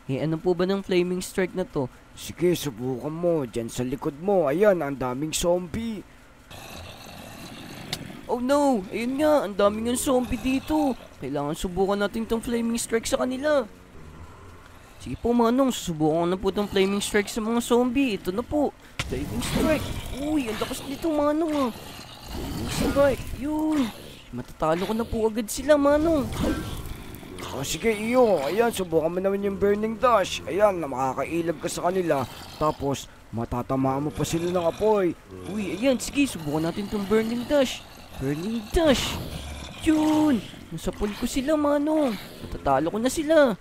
Ano po ba ng flaming strike na to? Sige, subukan mo. Diyan sa likod mo. Ayan, ang daming zombie. Oh no! Ayun nga, ang daming ng zombie dito. Kailangan subukan natin tong flaming strike sa kanila. Sige po Manong, susubukan ko na po tong flaming strike sa mga zombie. Ito na po, flaming strike. Uy, ang lakas nito Manong. Flaming strike, yun. Matatalo ko na po agad sila Manong. Sige, iyo. Ayan, subukan mo naman yung burning dash. Ayan, na makakailag ka sa kanila. Tapos, matatamaan mo pa sila ng apoy. Uy, ayan, sige, subukan natin tong burning dash. Burning dash. Yun, nasa pool ko sila Manong. Matatalo ko na sila.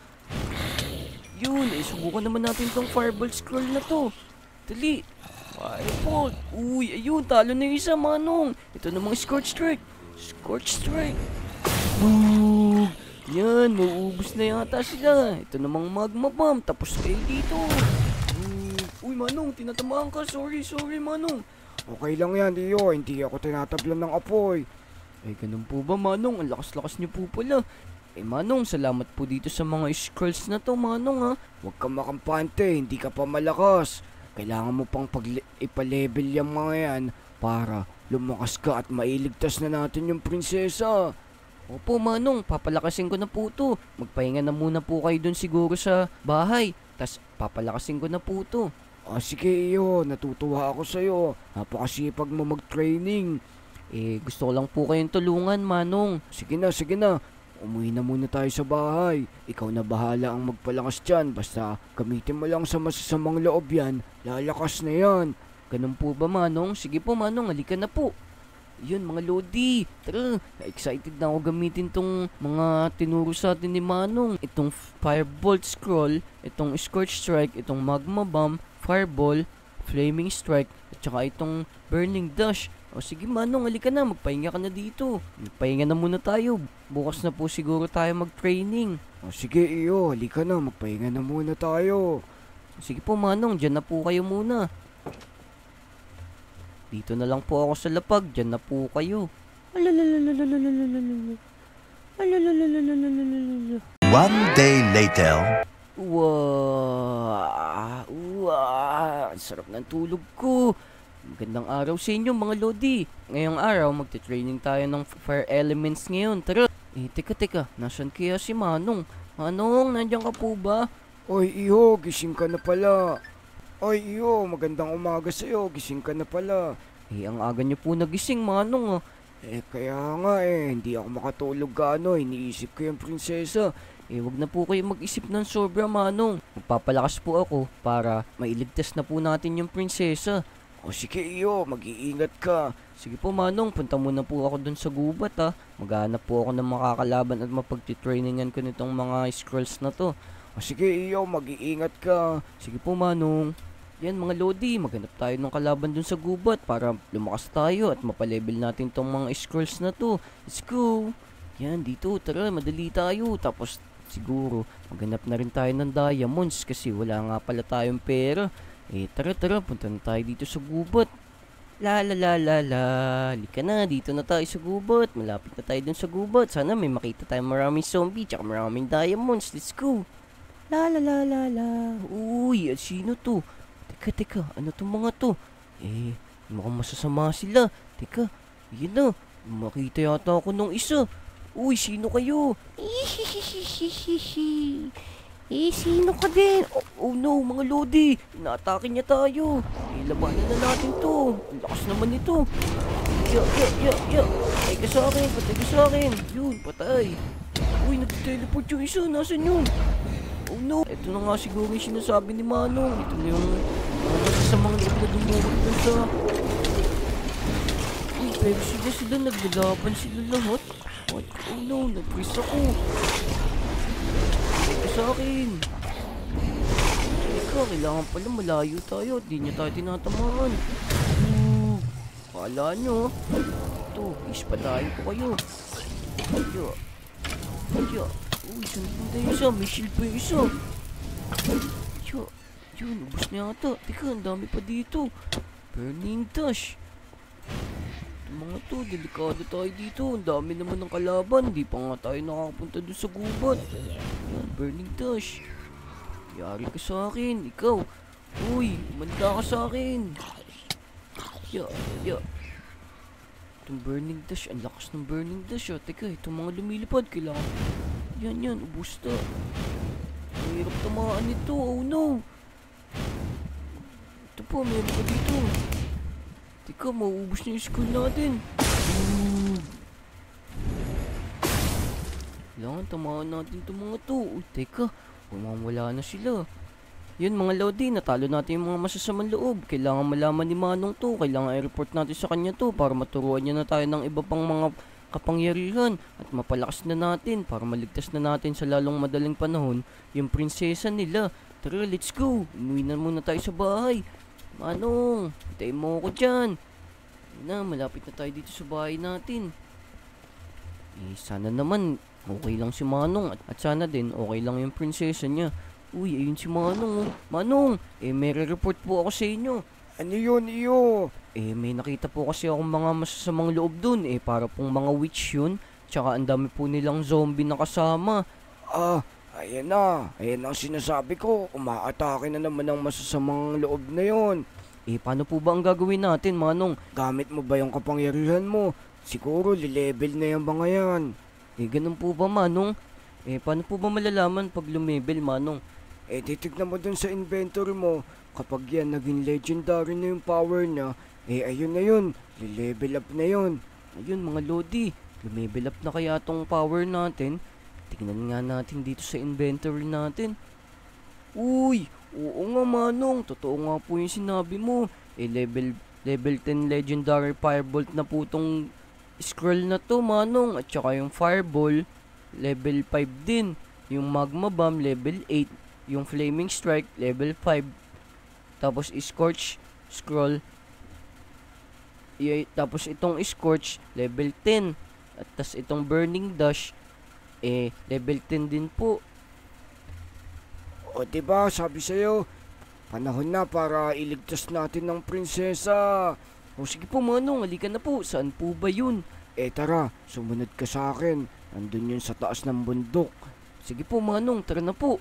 Yun, subukan naman natin tong fireball scroll na to. Dali. Fireball. Uy, ayun, talo na yung isa, Manong. Ito namang scorch strike. Scorch strike. Boom. Yan, mauubos na yata sila. Ito namang magma bomb. Tapos kayo dito. Uy, Manong, tinatamaan ka. Sorry, Manong. Okay lang yan, iyo. Hindi ako tinatablan ng apoy. Ganun po ba, Manong? Ang lakas-lakas niyo po pala. Manong, salamat po dito sa mga scrolls na to, Manong, ha? Huwag kang makampante, hindi ka pa malakas. Kailangan mo pang ipalevel yung mga yan para lumakas ka at mailigtas na natin yung prinsesa. Opo, Manong, papalakasin ko na po to. Magpahinga na muna po kayo dun siguro sa bahay. Tas papalakasin ko na po to. Sige iyo, natutuwa ako sa'yo. Napakasipag mo mag-training. Gusto ko lang po kayong tulungan, Manong. Sige na. Umuwi na muna tayo sa bahay. Ikaw na bahala ang magpalakas dyan. Basta gamitin mo lang sa masasamang loob yan. Lalakas na yan. Ganun po ba, Manong? Sige po, Manong. Halika na po. Yun, mga Lodi. Tara, excited na ako gamitin tong mga tinuro sa atin ni Manong. Itong Firebolt Scroll, itong Scorch Strike, itong Magma Bomb, Fireball, Flaming Strike, at saka itong Burning Dash. O sige Manong, halika na, magpahinga ka na dito. Magpahinga na muna tayo. Bukas na po siguro tayo mag-training. Sige iyo, halika na, magpahinga na muna tayo. Sige po Manong, dyan na po kayo muna. Dito na lang po ako sa lapag, dyan na po kayo. One day later. Wow! Ang sarap ng tulog ko. Magandang araw sa inyo mga Lodi. Ngayong araw, magte-training tayo ng fire elements ngayon. Tara! Teka. Nasaan kaya si Manong? Manong, nandiyan ka po ba? Oy, iyo, gising ka na pala. Oy, iyo, magandang umaga sa'yo. Gising ka na pala. Ang aga niyo po nagising, Manong. Kaya nga hindi ako makatulog gaano. Iniisip ko yung prinsesa. Wag na po kayo mag-isip ng sobra, Manong. Magpapalakas po ako para mailigtas na po natin yung prinsesa. Sige iyo, mag-iingat ka. Sige po Manong, punta muna po ako dun sa gubat ha. Maghanap po ako ng makakalaban at mapagtitrainingan ko nitong mga scrolls na to. Sige iyo, mag-iingat ka. Sige po Manong. Yan mga Lodi, maghanap tayo ng kalaban dun sa gubat para lumakas tayo at mapalevel natin tong mga scrolls na to. Let's go! Yan, dito, tara, madali tayo. Tapos siguro, maghanap na rin tayo ng diamonds kasi wala nga pala tayong pera. Tara, punta na tayo dito sa gubat. La. Halika na, dito na tayo sa gubat. Malapit na tayo dun sa gubat. Sana may makita tayong maraming zombie tsaka maraming diamonds. Let's go. La. Uy, sino to? Teka, ano tong mga to? Mukhang masasama sila. Teka, yun na. Makita yata ako nung isa. Uy, sino kayo? Sino ka din? Oh no, mga Lodi. Inaatake niya tayo. Labanan na natin to. Ang lakas naman nito. Ya. Patay ka sa akin. Yun, patay. Uy, nag-teleport yung isa. Nasaan yun? Oh no. Ito na nga siguro yung sinasabi ni Manong. Ito na yung masasamang loob na dumulog dun sa... Uy, pero sila naglalaban sila lahat. What? Oh no, nag-freeze ako. Sa akin. Kailangan pala malayo tayo at di niya tayo tinatamaan. Kala nyo. Ito, ispa tayo po kayo. Kaya. Uy, sundin tayo isa. May shield pa yung isa. Yun, ubos na yata. Teka, ang dami pa dito. Burning Dash. Mga to, delikado tayo dito. Ang dami naman ng kalaban. Di pa nga tayo nakakapunta doon sa gubat. Yan, Burning Dash. Yari ka sa akin. Ikaw. Uy, umanda ka sa akin. Ya. Itong burning dash. Ang lakas ng burning dash. Teka, itong mga lumilipad. Kailangan. Yan. Ubus na. Ang hirap tamaan nito. Oh no. Ito po, meron pa dito. Teka, mauubos na yung skull natin. Kailangan tamaan natin itong mga to. Teka, wala na sila. Yun mga Lodi, natalo natin yung mga masasamang loob. Kailangan malaman ni Manong to. Kailangan i-report natin sa kanya to para maturuan niya na tayo ng iba pang mga kapangyarihan. At mapalakas na natin para maligtas na natin sa lalong madaling panahon yung prinsesa nila. Tara, let's go. Umuwi na muna tayo sa bahay. Manong, hintayin mo ako dyan. Malapit na tayo dito sa bahay natin. Sana naman okay lang si Manong at sana din okay lang yung prinsesa niya. Uy, ayun si Manong. Manong, may re-report po ako sa inyo. Ano yun, iyo? May nakita po kasi akong mga masasamang loob dun. Para pong mga witch yun. Tsaka ang dami po nilang zombie na kasama. Ayan na. Ayan ang sinasabi ko. Umaatake na naman ang masasamang loob na yon. Paano po ba ang gagawin natin, Manong? Gamit mo ba yung kapangyarihan mo? Siguro, lilevel na yung mga yan. Ganun po ba, Manong? Paano po ba malalaman pag lumebel, Manong? Titignan mo dun sa inventory mo. Kapag yan naging legendary na yung power niya, ayun na yun. Lilevel up na yun. Ayun, mga Lodi. Lumebel up na kaya tong power natin. Tingnan nga natin dito sa inventory natin. Uy! Oo nga, Manong. Totoo nga po yung sinabi mo. Level 10 legendary firebolt na po tong scroll na to, Manong. At saka yung fireball, level 5 din. Yung magma bomb, level 8. Yung flaming strike, level 5. Tapos scorch scroll. Tapos itong scorch, level 10. At tas itong burning dash, level 10 din po. O diba, sabi sa'yo, panahon na para iligtas natin ng prinsesa. O sige po, Manong, halika na po. Saan po ba yun? Tara, sumunod ka sa akin. Andun yun sa taas ng bundok. Sige po, Manong, tara na po.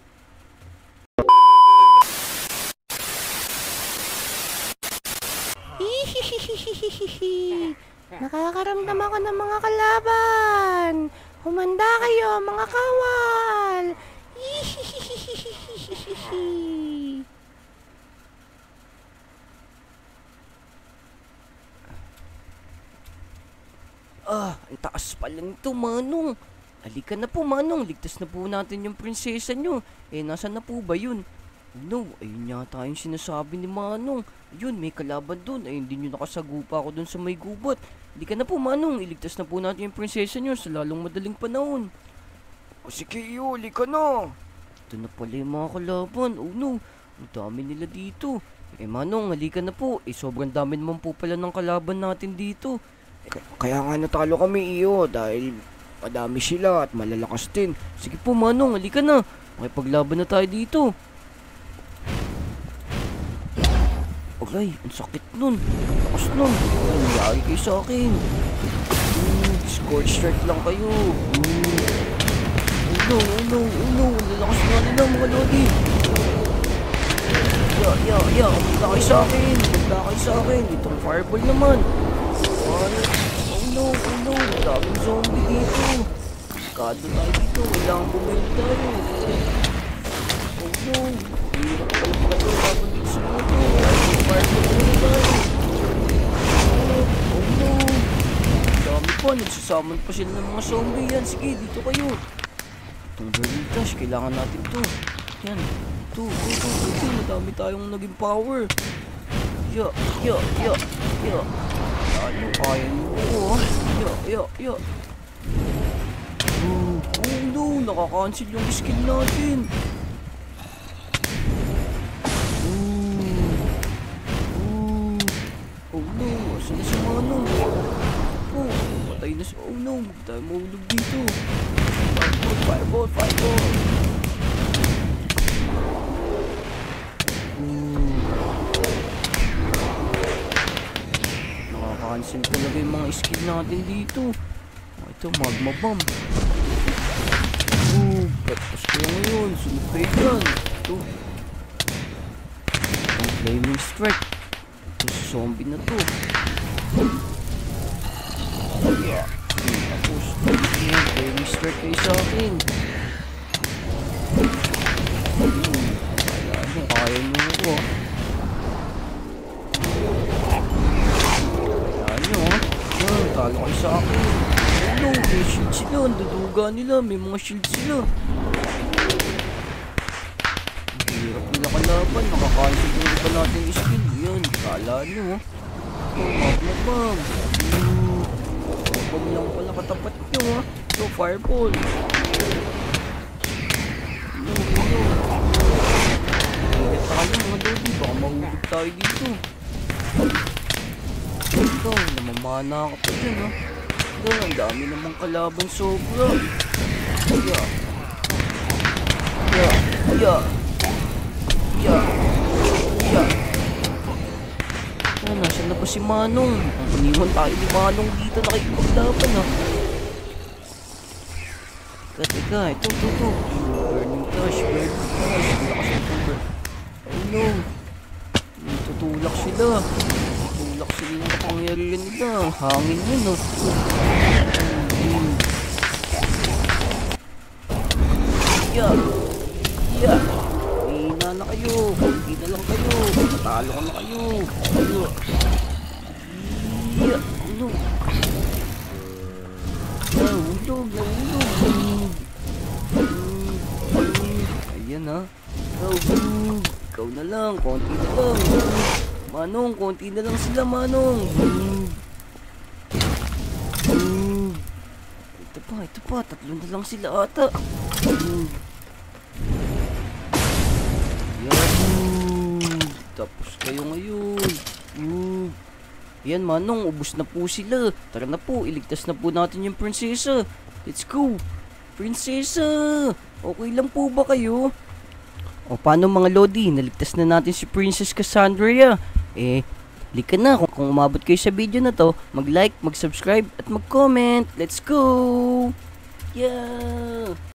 Nakakaramdam ako ng mga kalaban. Humanda kayo, mga kawal. Ang taas pala nito, Manong. Halika na po, Manong. Ligtas na po natin yung prinsesa nyo. Nasaan na po ba yun? No, ayun yata yung sinasabi ni Manong. Ayun, may kalaban dun. Ayun din yung nakasagupa ako dun sa may gubat. Halika na po, Manong. Iligtas na po natin yung prinsesa nyo sa lalong madaling panahon. O sige, iyo, halika na. Ito na pala yung mga kalaban. Oh no, ang dami nila dito. Manong, halika na po. Sobrang dami naman po pala ng kalaban natin dito. Kaya nga natalo kami, iyo, dahil madami sila at malalakas din. Sige po, Manong, halika na. Makipaglaban na tayo dito. Aray, ang sakit nun. Lakas nun. Nangyari kayo sa akin. Scorch strike lang kayo. Oh no. Lalakas nga nila, mga Lodi. Umita kayo sa akin. Itong fireball naman. Oh no. Daming zombie dito. Kado tayo dito. Kailangan bumili tayo. Oh no. Hirap pala pagkatawa laban dito sa moto. Fireball naman tayo. Oh no. Dami pa. Nagsasaman pa sila ng mga zombie yan. Sige, dito kayo. Itong burning dash, kailangan natin to. Yan. Ito. Madami tayong naging power. Ano, kaya nyo. Oh no, nakaka-cancel yung skill natin. Oh no, asan na si Manong? Patay na si... Oh no, hindi tayo mahulog dito. Fireball. Nakaka-cancel talaga yung mga skill natin dito. Ito, magma bomb. Tapos ko ngayon, sunod pa yan. Ito, Flaming strike. Ito si zombie na to. Tapos, flaming strike kayo sa akin. Kaya nyo ako. Kaya nyo ha. Talo kayo sa akin. Ano, may shield sila. Ang duduga nila. May mga shield sila. Ang hirap nila kalaban. Nakakancel nila pa natin yung skill. Yan, kala nyo ha. Mabang. Mabang lang pala katapat nyo ha. So, fireball. Ingat tayo mga lodi. Baka mahulog tayo dito. Ikaw, namamana ka pa dyan ha. Ikaw, ang dami namang kalaban sobra. Yeah. Yeah. Yeah. Yeah. Yeah. Ah, nasan na ba si Manong? Ang iniwan tayo ni Manong dito nakikipaglaban ha. Teka, ito. Burning touch. Lakas ng tuber. Oh no. Tutulak sila. Tutulak sila ng kapangyarihan nila. Hangin yun no. Yeah. Hina na kayo. Hindi na lang kayo. Matalo ka na kayo. Yeah. Ano? Nahulog. Ayan ha. Ikaw na lang. Konti na lang. Manong, konti na lang sila, Manong. Ito pa. Tatlo na lang sila ata. Yan. Tapos kayo ngayon. Yan, Manong. Ubus na po sila. Tara na po. Iligtas na po natin yung prinsesa. Let's go. Prinsesa! Okay lang po ba kayo? O paano mga lodi? Naligtas na natin si Princess Cassandra. Lika na. Kung umabot kayo sa video na to, mag-like, mag-subscribe, at mag-comment. Let's go! Yeah!